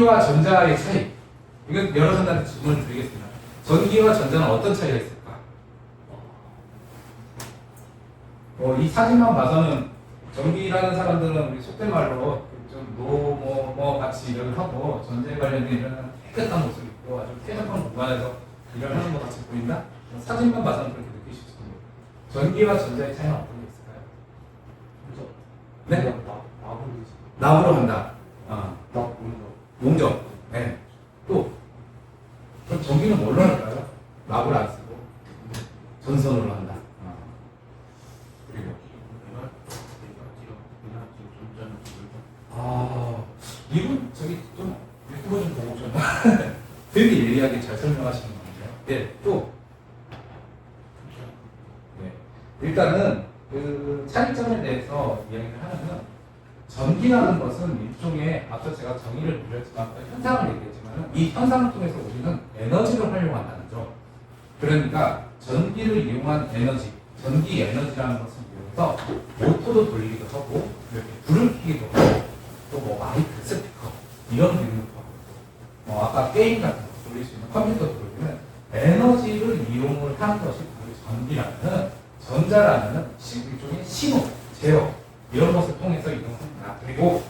전기와 전자의 차이. 이건 여러분들한테 질문을 드리겠습니다. 전기와 전자는 어떤 차이가 있을까? 이 사진만 봐서는 전기라는 사람들은 우리 속된 말로 좀 뭐 같이 일을 하고 전자에 관련된 이런 깨끗한 모습이 있고 아주 쾌적한 공간에서 일을 하는 것 같이 보인다? 사진만 봐서는 그렇게 느끼실 수 있습니다. 전기와 전자의 차이는 어떤 게 있을까요? 네? 나무로 한다. 용접. 네. 또 그럼 전기는 뭘로 할까요? 나무를 안 쓰고 전선으로 한다. 그리고 이분 저기 좀 유튜브 좀 보고 좀 되게 예리하게 잘 설명하시는 것 같아요. 네. 또 네. 일단은 그 차이점에 대해서 이야기를 하면은 전기라는 것은 일종의 앞서 제가 정의를 드렸지만 현상을 얘기했지만 이 현상을 통해서 우리는 에너지를 활용한다는 점. 그러니까 전기를 이용한 에너지, 전기 에너지라는 것을 이용해서 모터도 돌리기도 하고 이렇게 불을 켜기도 하고 또 뭐 마이크, 스피커 이런 기능도 하고 아까 게임 같은 거 돌릴 수 있는 컴퓨터 돌리면 에너지를 이용을 하는 것이 바로 전기라는 전자라는 일종의 신호, 제어 이런 것을 통해서 이동합니다. 그리고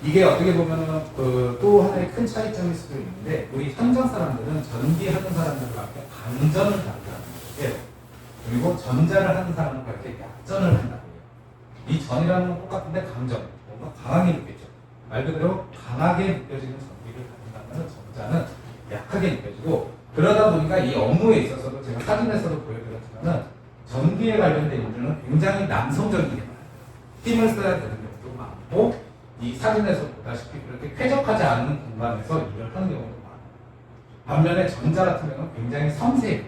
이게 어떻게 보면은 또 하나의 큰 차이점일 수도 있는데 우리 현장 사람들은 전기하는 사람들과 함께 감전을 한다는 거예요. 그리고 전자를 하는 사람과 이렇게 약전을 한다고 해요. 이 전이라는 건 똑같은데 감전, 뭔가 강하게 느껴져. 말 그대로 강하게 느껴지는 전기를 가진다면 전자는 약하게 느껴지고 그러다 보니까 이 업무에 있어서도 제가 사진에서도 보여드렸지만은 전기에 관련된 일들은 굉장히 남성적이게 많아요. 힘을 써야 되는 경우도 많고 이 사진에서 보다시피 그렇게 쾌적하지 않은 공간에서 일을 하는 경우도 많아요. 반면에 전자 같은 경우는 굉장히 섬세해요.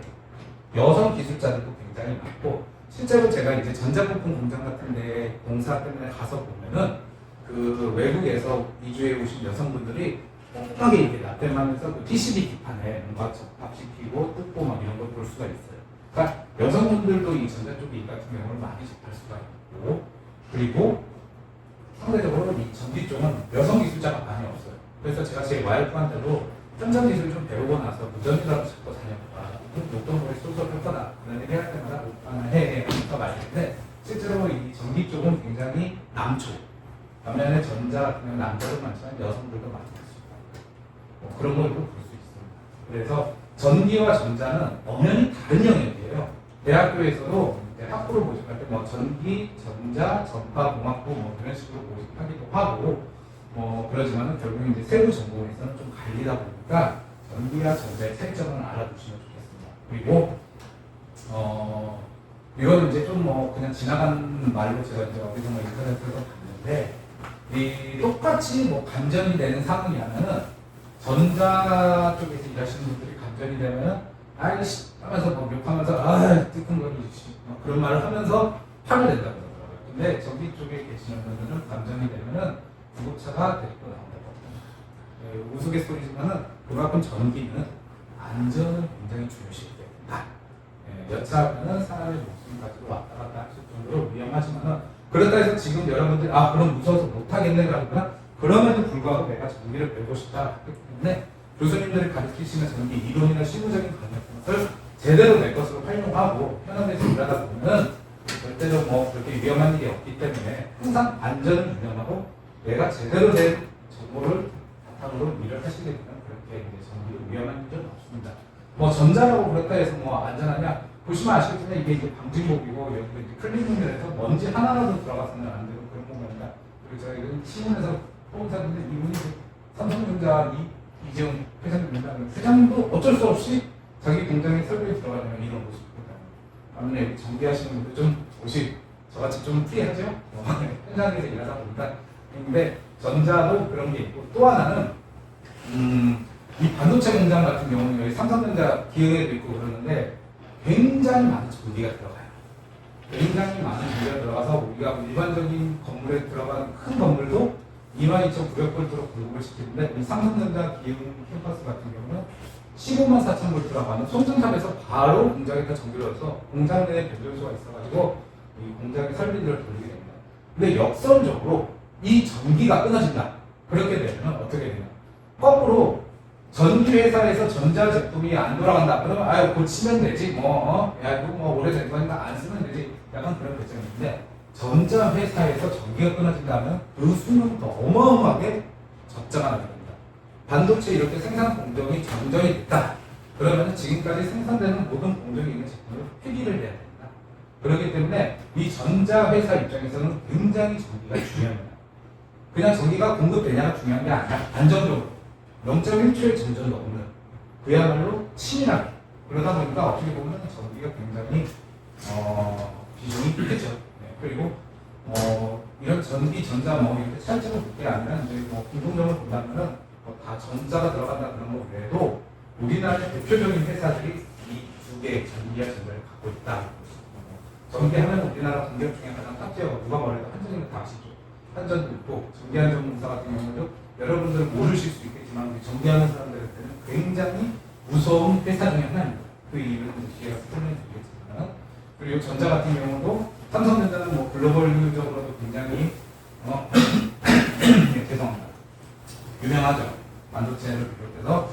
여성 기술자들도 굉장히 많고 실제로 제가 이제 전자부품 공장 같은 데 공사 때문에 가서 보면은 그 외국에서 이주해 오신 여성분들이 꼼꼼하게 이렇게 납땜하면서 그 PCB 기판에 뭔가 접합시키고 뜯고 막 이런 걸 볼 수가 있어요. 그러니까 여성분들도 이 전자 쪽에 일 같은 경우를 많이 접할 수가 있고 그리고 상대적으로 이 전기 쪽은 여성 기술자가 많이 없어요. 그래서 제가 제 와이프한테도 현장 기술 좀 배우고 나서 무전기라도 잡고 다녀봐. 목동물에 쏠쏠할 거다. 그런 얘기 할 때마다 오빠는 해. 하니까 말인데 실제로 이 전기 쪽은 굉장히 남초. 반면에 전자 같은 경우는 남자도 많지만 여성들도 많이 있습니다. 그런 걸로 볼 수 있습니다. 그래서 전기와 전자는 엄연히 다른 영역이에요. 대학교에서도 학부를 모집할 때 뭐 전기, 전자, 전파공학부 뭐 이런 식으로 모집하기도 하고 그러지만은 결국 이제 세부 전공에서는 좀 갈리다 보니까 전기와 전자의 차이점을 알아두시면 좋겠습니다. 그리고 이거는 이제 좀 그냥 지나간 말로 제가 이제 어디서 인터넷에서 봤는데 이 똑같이 감전이 되는 상황이라면은 전자 쪽에서 일하시는 분들이 감전이 되면은 아이씨 하면서 욕하면서 뜨끔거리지 그런 말을 하면서 화를 낸다고 하더라고요. 근데 전기 쪽에 계시는 분들은 감전이 되면은 구급차가 데리고 나온다고. 우스갯소리지만은 그만큼 전기는 안전을 굉장히 중요시하게 됩니다. 여차하면은 사람의 목숨까지도 왔다 갔다 하실 정도로 위험하지만은 그렇다 해서 지금 여러분들이 그럼 무서워서 못하겠네 그러거나 그럼에도 불구하고 내가 전기를 배우고 싶다 하기 때문에 교수님들이 가르치시는 전기 이론이나 실무적인 것을 제대로 내 것으로 활용하고 현업에서 일하다 보면 절대로 그렇게 위험한 일이 없기 때문에 항상 안전을 유념하고 내가 제대로 된 정보를 바탕으로 일을 하시게 되면 그렇게 이제 전기로 위험한 일은 없습니다. 전자라고 그렇다 해서 안전하냐? 보시면 아시겠지만 이게 이제 방진복이고 여기 이제 클리닝을 해서 먼지 하나라도 들어갔으면 안 되고 그런 공간이다. 그리고 제가 이건 신문에서 뽑은사람인데 이분이 삼성전자 이재용 회장입니다. 회장도 어쩔 수 없이 자기 공장에 설비에 들어가려면 이런 모습입니다. 아무래도 전기하시는 분들 좀 옷이 저같이 좀 프리하죠? 현장에서 일하다 보니까. 근데 전자도 그런 게 있고 또 하나는 이 반도체 공장 같은 경우는 여기 삼성전자 기흥에도 있고 그러는데 굉장히 많은 전기가 들어가요. 굉장히 많은 전기가 들어가서 우리가 일반적인 건물에 들어가는 큰 건물도 22,900볼트로 공급을 시키는데 이 삼성전자 기흥 캠퍼스 같은 경우는 15만 4천 볼트라고 하는 송전탑에서 바로 공장에다 전기를 넣어서 공장 내에 변전소가 있어가지고 이 공장의 설비들을 돌리게 됩니다. 근데 역설적으로 이 전기가 끊어진다. 그렇게 되면 어떻게 되냐? 거꾸로 전기 회사에서 전자 제품이 안 돌아간다. 그러면 아유 고치면 되지 뭐, 야 이거 뭐 오래된 거니까 안 쓰면 되지. 약간 그런 결정이 있는데 전자 회사에서 전기가 끊어진다면 그 수명도 어마어마하게 적자가 나게 됩니다. 반도체 이렇게 생산 공정이 정정이 됐다. 그러면 지금까지 생산되는 모든 공정이 있는 제품을 폐기를 해야 됩니다. 그렇기 때문에 이 전자 회사 입장에서는 굉장히 전기가 중요합니다. 그냥 전기가 공급되냐가 중요한 게 아니라 안정적으로 0.1초의 전전도 없는 그야말로 치밀하게 그러다 보니까 어떻게 보면 전기가 굉장히 비중이 크겠죠. 네. 그리고 이런 전기, 전자 뭐 이렇게 차이점을 볼 게 아니라 이제 뭐 공동점을 본다면은 다 전자가 들어간다 그런 거 외에도 우리나라의 대표적인 회사들이 이 두 개의 전기와 전자를 갖고 있다. 전기하면 우리나라 공기업 중에 가장 탑재어가 누가 뭐래도 한전이면 다 아시죠. 한전도 있고 전기안전공사 같은 경우도 여러분들 모르실 수 있겠지만 전기하는 사람들한테는 굉장히 무서운 회사 중에 하나입니다. 그 이유는 뒤에 가서 설명드리겠지만 그리고 전자 같은 경우도 삼성전자는 뭐 글로벌적으로도 굉장히 네, 죄송합니다. 유명하죠. 반도체를 비롯해서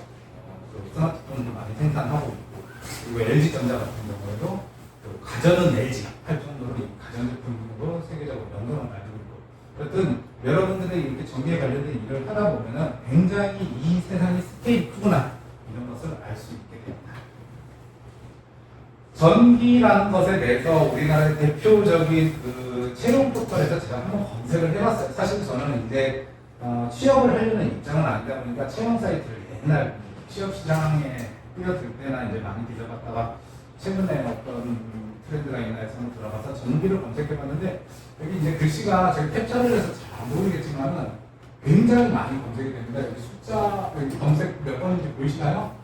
그 스마트폰도 많이 생산하고 있고 그리고 LG전자 같은 경우에도 그 가전은 LG 할 정도로 가전제품으로 세계적으로 명성을 가지고 있고 어쨌든 여러분들이 이렇게 전기에 관련된 일을 하다 보면은 굉장히 이 세상이 스케일이 크구나 이런 것을 알 수 있게 됩니다. 전기라는 것에 대해서 우리나라의 대표적인 그 채용 포털에서 제가 한번 검색을 해봤어요. 사실 저는 이제 취업을 하려는 입장은 아니다 보니까 채용 사이트를 옛날 취업 시장에 뛰어들 때나 이제 많이 뒤져봤다가 최근에 어떤 트렌드가 있나 해서 한번 들어가서 전기를 검색해봤는데 여기 이제 글씨가 제가 캡처를 해서 잘 안 보이겠지만은 굉장히 많이 검색이 됩니다. 여기 숫자 여기 검색 몇 번인지 보이시나요?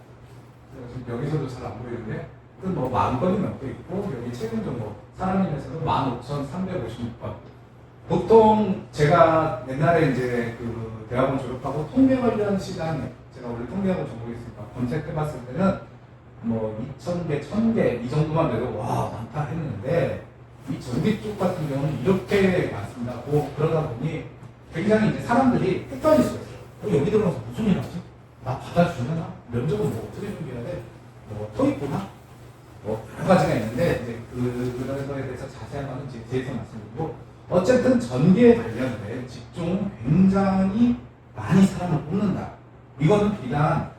지금 여기서도 잘 안 보이는데 뭐 10,000건이 넘게 있고 여기 최근 정보 사람님에서도 15,356건. 보통 제가 옛날에 이제 그 대학원 졸업하고 통계 관련 시장에 제가 원래 통계학을 전공했으니까 검색해봤을 때는 뭐 2,000개, 1,000개 이 정도만 돼도 와 많다 했는데 이 전기 쪽 같은 경우는 이렇게 많습니다. 그러다 보니 굉장히 이제 사람들이 헷갈릴 수가 있어요. 여기 들어가서 무슨 일 하지? 나 받아주려나? 면접은 뭐 어떻게 준비해야 돼? 뭐 토익 보나? 뭐 여러 가지가 있는데 이제 그런 거에 대해서 자세한 거는 뒤에서 말씀드리고 어쨌든 전기에 관련된 직종은 굉장히 많이 사람을 뽑는다. 이거는 비단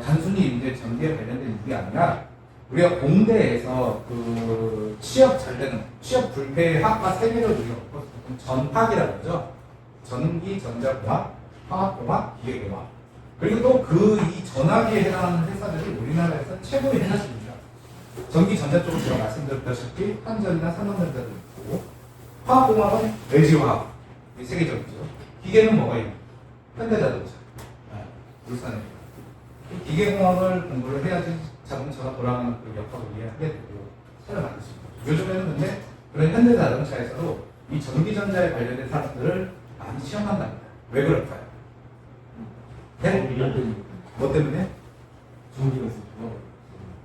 단순히 이제 전기에 관련된 일이 아니라 우리가 공대에서 그 취업 잘 되는 취업 불패 학과 세 개를 우리가 보통 전학이라고 하죠. 전기, 전자공학, 화학공학, 기계공학. 그리고 또 그 이 전학에 해당하는 회사들이 우리나라에서 최고의 회사들입니다. 전기, 전자 쪽은 제가 말씀드렸다시피 한전이나 삼성전자도 있고 화학공학은 LG화학, 이게 세계적이죠. 기계는 뭐가 있나요? 현대자동차, 울산에. 기계공학을 공부를 해야지 자동차가 돌아가는 그 역학을 이해하게 되고 차를 만들 수 있고 요즘에는 근데 그런 현대자동차에서도 이 전기전자에 관련된 사람들을 많이 시험한답니다. 왜 그럴까요? 네? 뭐 때문에? 전기가 있어요.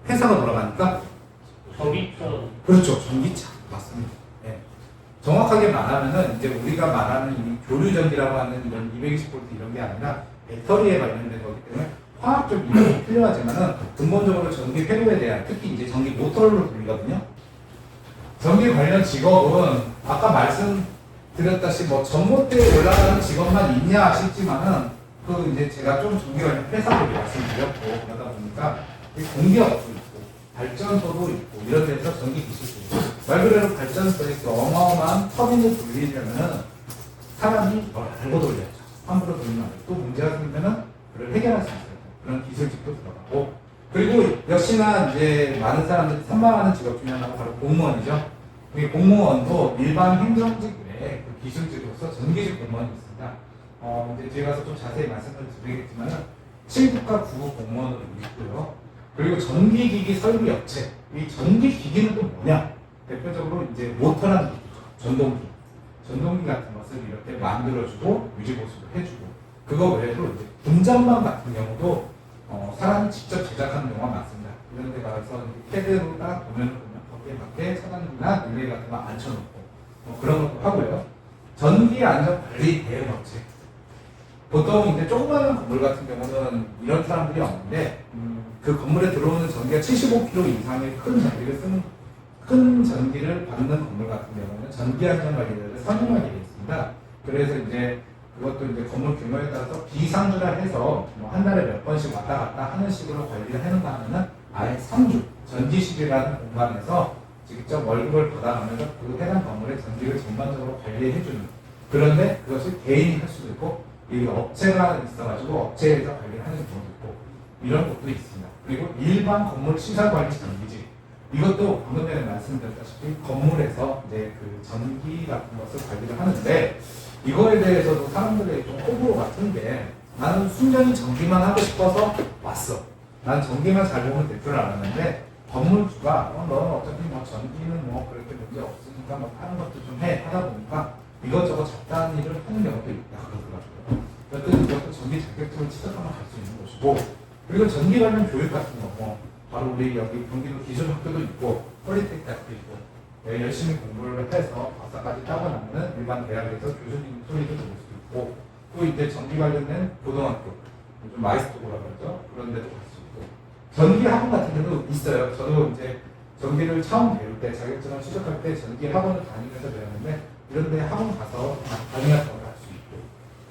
회사가 돌아가니까? 전기차. 그렇죠. 전기차. 맞습니다. 네. 정확하게 말하면은 이제 우리가 말하는 이 교류전기라고 하는 이런 220V 이런 게 아니라 배터리에 관련된 거기 때문에 화학적 이론이 필요하지만은 근본적으로 전기 회로에 대한 특히 이제 전기 모터를 돌리거든요. 전기 관련 직업은 아까 말씀드렸다시피 뭐 전봇대에 올라가는 직업만 있냐 싶지만은 그 이제 제가 좀 전기 관련 회사들이 말씀드렸고 그러다 보니까 공기업도 있고 발전소도 있고 이런 데서 전기 기술도 있고 말 그대로 발전소에서 어마어마한 터빈을 돌리려면은 사람이 뭘 알고 돌려야죠. 함부로 돌리면 안 돼요. 또 문제가 생기면은 그걸 해결할 수 있어요. 그런 기술직도 들어가고 그리고 역시나 이제 많은 사람들이 선망하는 직업 중에 하나가 바로 공무원이죠. 이 공무원도 일반 행정직 외에 그 기술직으로서 전기직 공무원이 있습니다. 이제 뒤에 가서 좀 자세히 말씀을 드리겠지만은 7국가 9급 공무원으로 있고요. 그리고 전기기기 설비 업체, 이 전기기기는 또 뭐냐? 대표적으로 이제 모터라는 기기죠. 전동기 같은 것을 이렇게 만들어주고 유지보수도 해주고 그거 외에도 이제 분전망 같은 경우도 사람이 직접 제작하는 경우가 많습니다. 이런 데 가서 캐드로 딱 보면 거기에 밖에 차단기나 릴레이 같은 거 앉혀놓고 그런 것도 하고요. 전기 안전관리 대응업체 보통 이제 조그마한 건물 같은 경우는 이런 사람들이 없는데 그 건물에 들어오는 전기가 75kW 이상의 큰 전기를 받는 건물 같은 경우는 전기안전관리자를 선임하게 되어 있습니다. 그래서 이제 그것도 이제 건물 규모에 따라서 비상주라 해서 뭐 한 달에 몇 번씩 왔다 갔다 하는 식으로 관리를 해놓는가 하면은 아예 상주 전기실이라는 공간에서 직접 월급을 받아가면서 그 해당 건물의 전기를 전반적으로 관리해주는. 그런데 그것이 개인이 할 수도 있고 이 업체가 있어가지고 업체에서 관리를 하는 경우도 있고 이런 것도 있습니다. 그리고 일반 건물 시설관리 전기직, 이것도 방금 전에 말씀드렸다시피 건물에서 이제 그 전기 같은 것을 관리를 하는데, 이거에 대해서도 사람들의 좀 호불호 같은 게, 나는 순전히 전기만 하고 싶어서 왔어. 난 전기만 잘 보면 될 줄 알았는데 건물주가 너는 어차피 뭐 전기는 뭐 그렇게 문제 없으니까 뭐 하는 것도 좀 해 하다 보니까 이것저것 잡다한 일을 하는 경우도 있다 그러더라고요. 어쨌든 이것도 전기 자격증을 취득하면 갈 수 있는 것이고, 그리고 전기 관련 교육 같은 거, 뭐 바로 우리 여기 경기도 기술학교도 있고 폴리테크 대학도 있고, 열심히 공부를 해서 박사까지 따고 나면은 일반 대학에서 교수님 소리도 들을 수도 있고, 또 이제 전기 관련된 고등학교, 좀 마이스터고라 그러죠. 그런 데도 갈 수 있고, 전기 학원 같은 데도 있어요. 저도 이제 전기를 처음 배울 때, 자격증을 취득할 때 전기 학원을 다니면서 배웠는데, 이런 데 학원 가서 다니면서 갈 수 있고,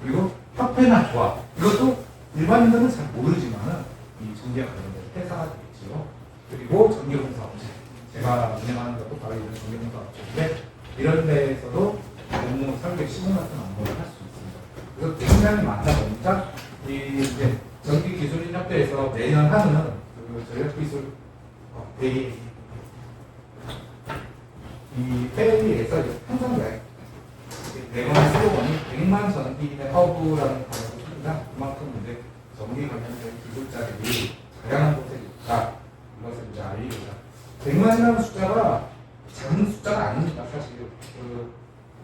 그리고 협회나 조합, 이것도 일반인들은 잘 모르지만은 이 전기와 관련된 회사가 되겠지요. 그리고 전기공사업체, 제가 운영하는 것도 바로 이런 전기공사업체인데, 이런 데에서도 업무 설계 시공 같은 업무를 할 수 있습니다. 그래서 굉장히 많다 보니까 이제 전기기술인협회에서 매년 하는 그 전력기술 회의, 이 회의에서 항상 내거나 슬로건이 100만 전기인의 허브라는 단어를 씁니다. 그만큼 이제 전기 관련된 기술자들이 다양한 곳에 있다. 이것을 이제 알리고자. 100만이라는 숫자가 작은 숫자가 아닙니다. 사실 그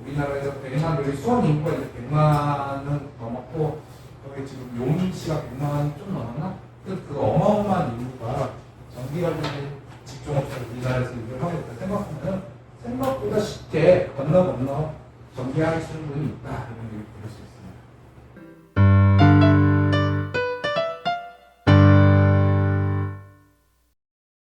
우리나라에서 100만들이 수원 인구가 이제 100만은 넘었고, 거기 지금 용인시가 100만 좀 넘었나? 그 어마어마한 인구가 전기 관련된 직종업체를 우리나라에서 일을 하고 있다 생각하면 생각보다 쉽게 건너 전기하시는 분이 있다, 이런 얘기를 들을 수 있습니다.